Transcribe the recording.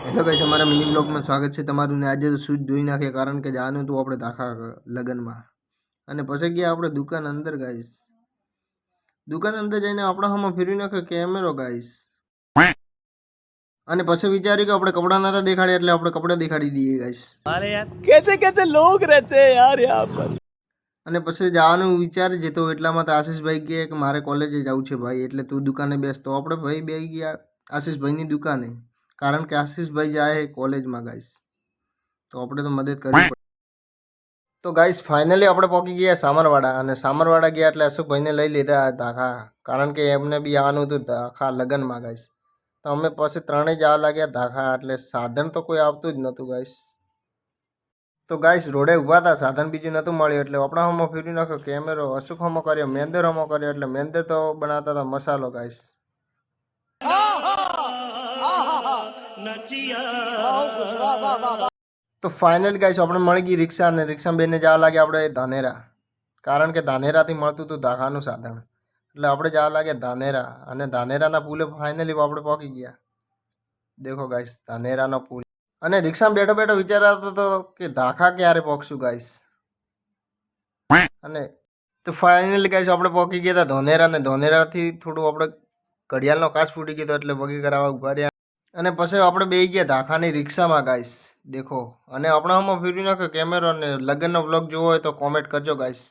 Hello guys, અમારા mini બ્લોગમાં સ્વાગત છે તમારું. ને આજે તો શૂઝ ધોઈ નાખીએ, કારણ કે જવાનું હતું આપણે દાખા લગ્નમાં. અને પછી ગયા આપણે દુકાન અંદર ગાઈસ. દુકાન અંદર જઈને આપણા હામાં ફેરવી નાખ્યો કેમેરો ગાઈસ. અને પછી વિચાર્યું કે આપણે કપડાં નતા દેખાડ્યા, એટલે આપણે કપડાં દેખાડી દઈએ ગાઈસ. अरे यार कैसे कैसे लोग रहते हैं यार यहाँ पर। અને પછી જવાનું વિચાર જતો, એટલામાં તો આશીષભાઈ કહે કે મારે કોલેજે જવું છે ભાઈ, એટલે તું દુકાને બેસ. તો આપણે ભાઈ બે ગયા આશીષભાઈની દુકાને, કારણ કે આશીષભાઈ જાય કોલેજમાં ગાઈસ. તો આપણે તો મદદ કરવી પડે. તો ગાઈસ ફાઇનલી આપણે પહોંચી ગયા સામરવાડા. અને સામરવાડા ગયા એટલે અશોકભાઈને લઈ લીધા દાખા, કારણ કે એમને બી આવવાનું હતું દાખા લગ્નમાં ગાઈસ. તો અમે પછી ત્રણેય જવા લાગ્યા દાખા, એટલે સાધન તો કોઈ આવતું જ નહોતું ગાઈસ. તો ગાઈસ રોડે ઊભા હતા, સાધન બીજું નહોતું મળ્યું, એટલે આપણા હમો ફેરવી નાખ્યો કેમેરો. અશોક હમો કર્યો, મેંદર હમો કર્યો, એટલે મેંદર તો બનાવતા હતા મસાલો ગાઈસ. તો ફાઇનલ ગાઈસ આપણે મળી ગઈ રિક્ષા, અને રિક્ષા બેને જવા લાગ્યા આપણે ધાનેરા, કારણ કે ધાનેરાથી મળતું હતું દાખાનું સાધન, એટલે આપણે જવા લાગ્યા ધાનેરા. અને ધાનેરાના પુલે ફાઇનલી આપણે પહોંચી ગયા. દેખો ગાઈસ ધાનેરાનો પુલ. અને રિક્ષામાં બેઠો બેઠો વિચાર આવતો હતો કે દાખા ક્યારે પહોંચશું ગાઈસ. અને તો ફાઇનલી ગાઈસ આપણે પહોંચી ગયા હતા ધોનેરા. ને ધોનેરાથી થોડું આપણે ઘડિયાળનો કાચ ફૂટી ગયો એટલે બગી કરાવવા ઉભા રહ્યા. અને પછી આપણે બેસી ગયા દાખાની રિક્ષામાં ગાઈસ. દેખો, અને આપણા આમાં ફેરવી નાખ્યો કેમેરો. અને લગ્નનો વ્લોગ જોવો હોય તો કોમેન્ટ કરજો ગાઈસ.